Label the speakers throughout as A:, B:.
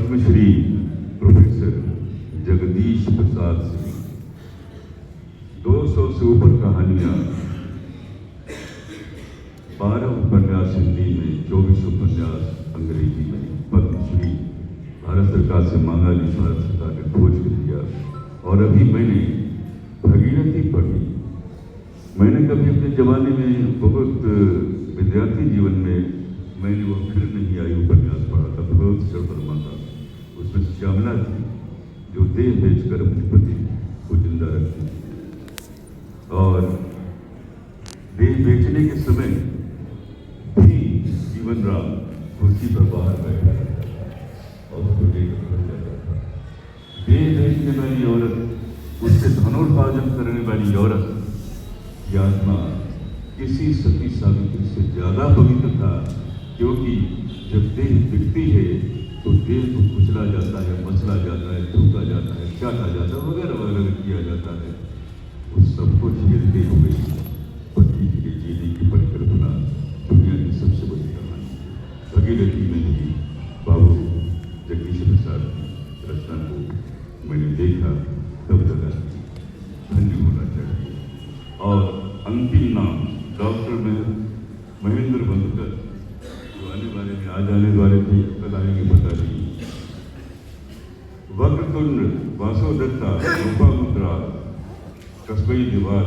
A: Padmashri professor Jagdish Prasad Singh, 200 से ऊपर कहानियां, 12 उपन्यास हिंदी में, 24 उपन्यास अंग्रेजी में। पद्मश्री भारत सरकार से मांगा, नहीं भारत सरकार ने खोज कर दिया। और अभी मैंने भगीरथी पढ़ी। मैंने कभी अपने जमाने में बहुत विद्यार्थी जीवन में मैंने वो फिर नहीं आई उपन्यास पढ़ा था, बहुत शर्मा था। उसमें श्यामला थी जो देह बेचकर अपने पति को जिंदा रखती थी, और देह बेचने के समय भी जीवन राम कुर्सी पर बाहर बैठा रहता था और उसको लेकर घर जाता था। देह बेचने वाली औरत, उससे धनोपार्जन करने वाली औरत की आत्मा किसी सती सावित्री से ज्यादा पवित्र था, क्योंकि जब देह बिकती है तो देह को कुचला जाता है, मचला जाता है, थूका जाता है, चाटा जाता है, वगैरह वगैरह किया जाता है। उस सबको झेलते हुए पति के जीने की परिकल्पना दुनिया की सबसे बड़ी कहानी भगीरथी में ही बाबू जगदीश प्रसाद की रचना को मैंने देखा, तब लगा धन्य होना चाहिए। और अंतिम नाम डॉक्टर महेंद्र बंधुकर, जो आने वाले में आज आने वाले थे, कल आएंगे पता नहीं। वक्रतुंड, वासुदत्ता, लोपामुद्रा, कसबई दिवार,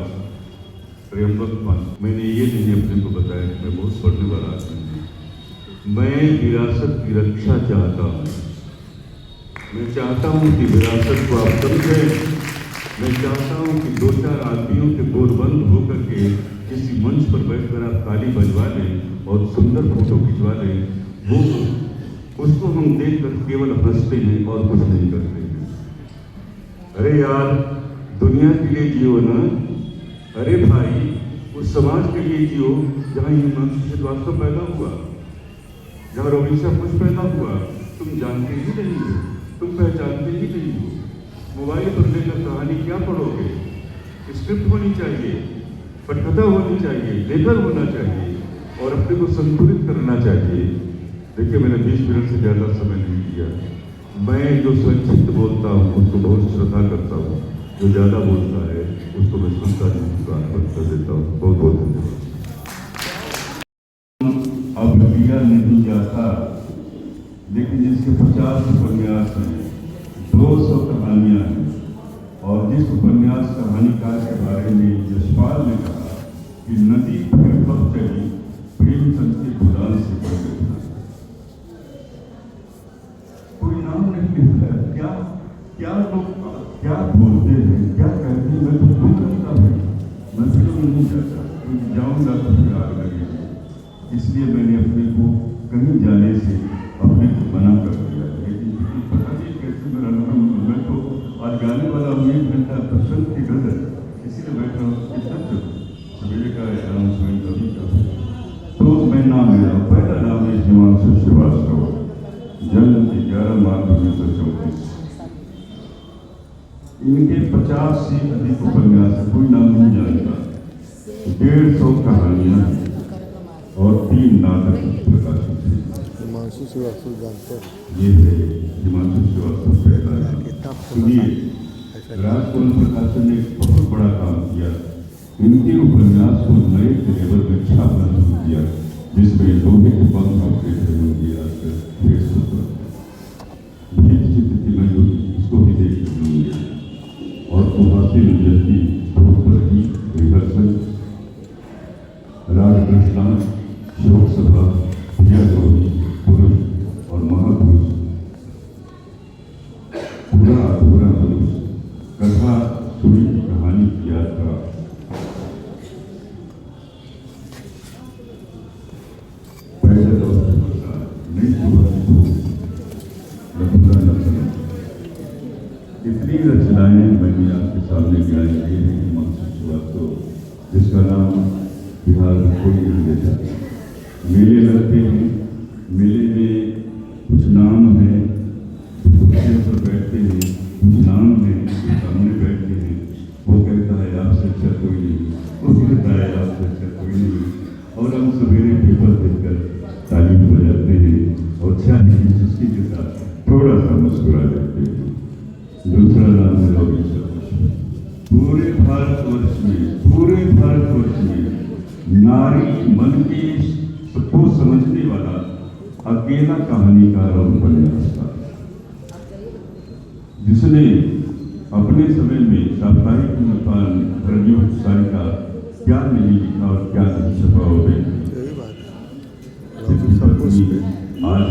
A: त्र्यंबक पंत। मैंने ये नहीं अपने को बताया कि मैं बहुत पढ़ने वाला आदमी हूँ। मैं विरासत की रक्षा चाहता हूँ। मैं चाहता हूँ कि विरासत को आप समझें। मैं चाहता हूँ कि 2-4 आदमियों के बोरबंद होकर के किसी मंच पर बैठकर आप ताली बजवा लें और सुंदर फोटो खिंचवा लें। वो उसको हम देखकर केवल हंसते हैं और कुछ नहीं करते हैं। अरे यार, दुनिया के लिए जियो ना। अरे भाई, उस समाज के लिए जियो जहाँ हिमांशु श्रीवास्तव पैदा हुआ, जहाँ रवीशा बुश पैदा हुआ। तुम जानते ही नहीं हो, तुम पहचानते ही नहीं हो। मोबाइल पर लेकर कहानी क्या पढ़ोगे? स्क्रिप्ट होनी चाहिए, पटकथा होनी चाहिए, लेखन होना चाहिए और अपने को संतुलित करना चाहिए। देखिए, मैंने 20 मिनट से ज़्यादा समय नहीं दिया। मैं जो संक्षिप्त बोलता हूँ उसको बहुत श्रद्धा करता हूँ, जो ज़्यादा बोलता है उसको मैं सुनता नहीं, बात बंद कर देता हूँ। बहुत बहुत धन्यवाद। अब लिया नहीं जाता, लेकिन जिसके 50 उपन्यास हैं, 200 कहानियाँ हैं, और जिस उपन्यास कहानीकार के बारे में यशपाल ने कहा कि नदी फिर बह चली प्रेमचंद के गुलाल से बढ़ गई, कोई नाम नहीं लिखता है। क्या क्या लोग क्या बोलते हैं, क्या कहते हैं, मैं तो भूल सकता हूँ। मैं फिल्म नहीं जाता, क्योंकि जाऊँगा तो फिर आग लगेगी। इसलिए मैंने अपने को कहीं जाने से अपने को मना कर दिया। लेकिन पता नहीं कैसे मेरा नाम, मैं तो आज गाने वाला हूँ 1 घंटा दर्शन की गजल, इसीलिए बैठा हूँ। कितना सवेरे का अनाउंसमेंट अभी का। तो मैं नाम ले रहा हूँ। पहला नाम है हिमांशु श्रीवास्तव, जन्म 11 मार्च 1934। इनके 50 से अधिक उपन्यास है, कोई नाम नहीं जानता। 150 कहानियाँ और 3 नाटक प्रकाशित हैं।
B: हिमांशु श्रीवास्तव जानते हैं?
A: ये है हिमांशु श्रीवास्तव पहला। सुनिए, राजकुल प्रकाशन ने एक बहुत बड़ा काम किया। इनके उपन्यास को नए लेवल में छापना शुरू किया, जिसमें लोहे के पंख अपडेट होंगे। आजकल फेसबुक पर मैं जो इसको भी देख लूँगी और सुहासिन जैसी बहुत बड़ी रिहर्सल, राज कृष्ण, शोक सभा, विजय गौरी, पुरुष और महापुरुष, पूरा अधूरा पुरुष, कथा सुनी कहानी की यात्रा। पैदल और नहीं इतनी रचनाएं मैंने आपके सामने बयान की है। हिमांशु श्रीवास्तव, जिसका नाम बिहार में कोई नहीं लेता। मेले लगते हैं, मेले में कुछ नाम हैं, कुर्सियों पर बैठते हैं, कुछ नाम हैं, कुछ सामने बैठते हैं। वो कहता है आपसे अच्छा कोई नहीं, वो कहता है आपसे अच्छा कोई नहीं, और हम सवेरे पेपर देखकर ताली बजाते हैं और चाहे सुस्ती के साथ थोड़ा सा मुस्कुरा देते हैं। दूसरा नाम है रविशा। पूरे भारतवर्ष में नारी मन की को समझने वाला अकेला कहानीकार और उपन्यासकार, जिसने अपने समय में साप्ताहिक हिंदुस्तान रंगीन सारिका क्या नहीं लिखा और क्या नहीं छपा हो गए।
B: यही बात है। सब कुछ
A: आज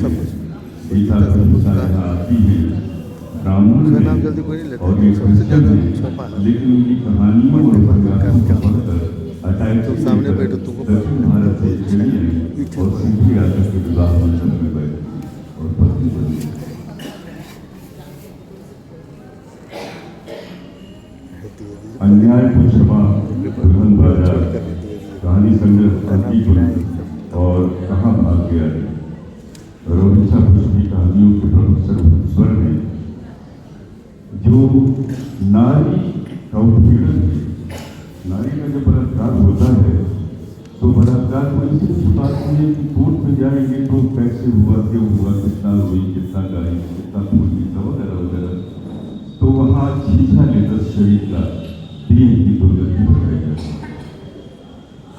B: सब
A: गीता आती है, ब्राह्मण
B: उसका नाम
A: है
B: जल्दी कोई नहीं लेता,
A: और ये
B: सबसे
A: क्रिश्चियन
B: ज़्यादा
A: है,
B: छपा है।
A: लेकिन उनकी कहानियों और उपन्यासों को पढ़कर
B: तो सामने बैठो तुमको
A: दक्षिण भारत से चली आई और सीधी आकर के विवाह मंडप में बैठी और पत्नी बनी। अन्याय को क्षमा, दुल्हन बाजार, कहानी संग्रह और कहाँ भाग गया है। रविशा की कहानियों के प्रोफेसर स्वर ने जो नारी का उत्पीड़न है, नारी का जब बलात्कार होता है तो बलात्कार को इसी बात में कि कोर्ट में जाएंगे तो कैसे हुआ, क्यों हुआ, कितना रोई, कितना गाई, कितना फूल मिलता वगैरह वगैरह, तो वहाँ शीशा लेकर शरीर का दिए की दो जल्दी बनाई जाती है।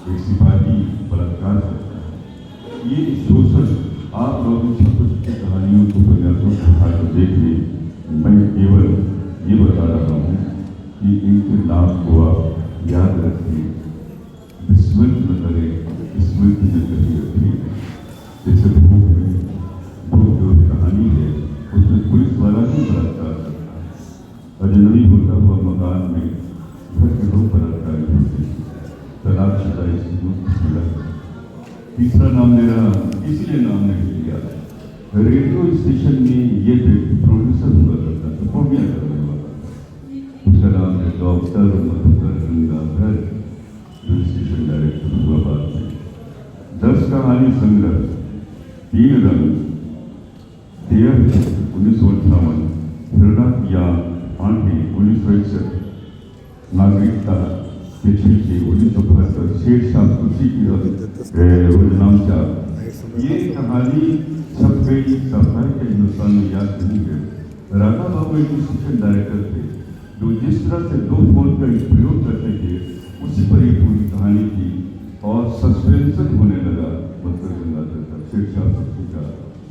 A: एक सिपाही बलात्कार करता है। ये शोषण आप लोग की कहानियों को प्रयासों को उठाकर देखिए। मैं केवल ये बता रहा हूँ कि इनके नाम को आप याद रखिए, विस्मृत न करें, स्मृति न करिए रखिए। जैसे भूख में भूख जो कहानी है उसमें पुलिस वाला ही बलात्कार करता है, अजनबी होता हुआ मकान में घर के लोग बलात्कारी होते हैं, तलाकशुदा इसकी मिला। तीसरा नाम मेरा इसलिए नाम नहीं लिया, रेडियो स्टेशन में ये व्यक्ति प्रोड्यूसर हुआ करता था, पूर्णिया करने वाला। उसका नाम है डॉक्टर मधुकर गंगाधर, जो स्टेशन डायरेक्टर हुआ बाद में। 10 कहानी संग्रह, 3 रंग, 1958, हिरणा या आंटी 1961, नागरिकता के छिलके 1972, शेरशाह खुशी की रोजनामचा। ये कहानी छप गई साप्ताहिक हिंदुस्तान में, याद नहीं है। राणा बाबू एक स्टेशन डायरेक्टर थे जो जिस तरह से 2 फोन का प्रयोग करते थे उसी पर ये पूरी कहानी थी और सस्पेंशन होने लगा। मतलब गंगाधर का शेरशाह खुशी का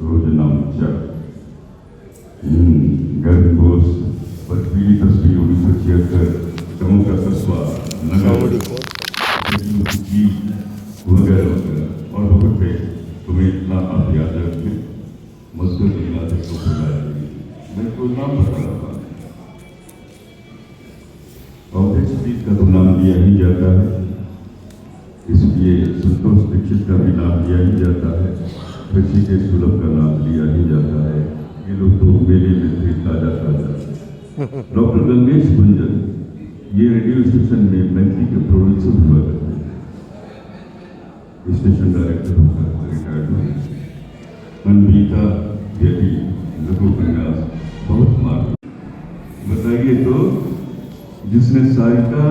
A: रोजनामचा। गर्म गोश्त पर पीली तस्वीर 1976, जम्मू का कस्बा नगर वगैरह वगैरह और बहुत थे। तुम्हें इतना आप याद रखें, मजदूर इलाके को बुलाया, मैं तो नाम बता रहा था। कांग्रेस का तो नाम दिया ही जाता है, इसलिए संतोष दीक्षित का भी नाम दिया ही जाता है, ऋषिकेश सुलभ का नाम लिया ही जाता है। ये लोग तो मेले में थे ताजा। डॉक्टर गंगेश गुंजन ये रेडियो स्टेशन में मैथिली के प्रोड्यूसर हुआ करते थे, स्टेशन डायरेक्टर होकर रिटायर्ड हुए। मनवीता यदि लघु उपन्यास बहुत मार बताइए तो, जिसने सारिका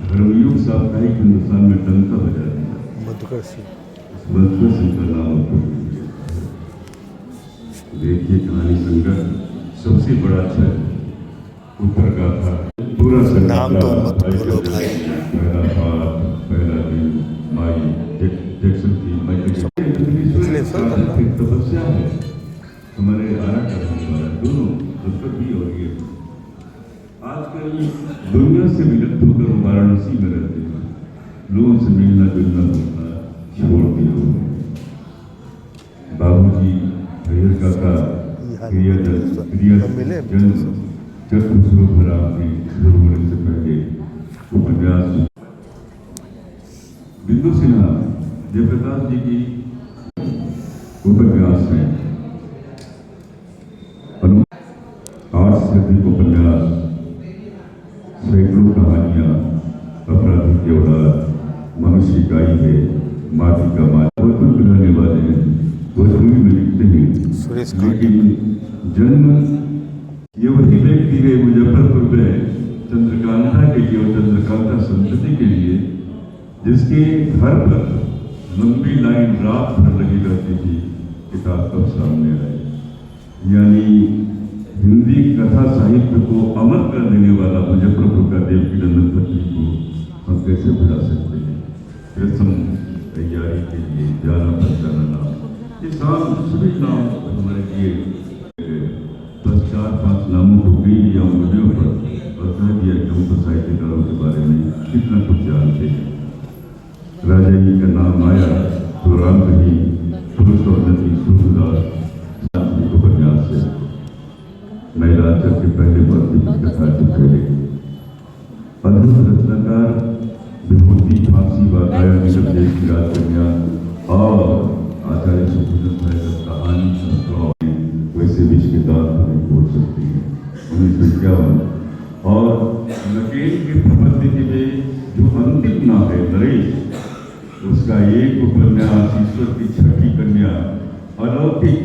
A: धर्मयुग साप्ताहिक हिंदुस्तान में डंका बजा दिया,
B: मधुकर सिंह
A: का नाम देखिए। कहानी संग्रह सबसे बड़ा अच्छा उत्तर का था, पूरा
B: नाम तो मत बोलो भाई।
A: पहला दिन माई जैक्सन की तपस्या है, हमारे आरा करने वाला दोनों डॉक्टर भी और ये आजकल दुनिया से विलुप्त होकर वाराणसी में रहते हैं, लोगों से मिलना जुलना बोलना छोड़ दिया। बाबूजी हरिहर काका जन्म चतुर्श्लोक राम के शुरू होने से पहले उपन्यास। बिंदु सिन्हा जयप्रकाश जी की उपन्यास है, 8 से अधिक उपन्यास, सैकड़ों कहानियां, अपराधी की औलाद, मनुष्य इकाई है, माटी का माटी, रहने वाले हैं, भोजपुरी में लिखते हैं। लेकिन जन्म ये वही व्यक्ति है मुजफ्फरपुर में चंद्रकांता के लिए और चंद्रकांता संतति के लिए, जिसके घर पर लंबी लाइन रात भर लगी रहती थी, किताब कब सामने आई। यानी साहित्य को अमर कर देने वाला मुजफ्फरपुर का देवकी नंदन पत्री को हम कैसे भुला सकते हैं। प्रथम तैयारी के लिए जाना पहचाना नाम, ये सभी नाम हमारे लिए बस 4-5 नामों को ले लिया वीडियो पर और कह दिया कि हम तो साहित्यकारों के बारे में कितना कुछ जानते हैं। राजा जी का नाम आया तो राम रही पुरुष और नदी सूरदास सांस्कृतिक उपन्यास से महिलाचर के पहले वर्ष की कथा से पहले अद्भुत रचनाकार विभूति फांसी वाकाया निगम देश की राजकन्या और आचार्य सुभूषण साहब कहानी संस्कृत वैसे विश्व के दांत नहीं बोल सकती है। 1951 और नकेल के प्रबंध में जो अंतिम नाम है नरेश, उसका एक उपन्यास ईश्वर की छठी कन्या अलौकिक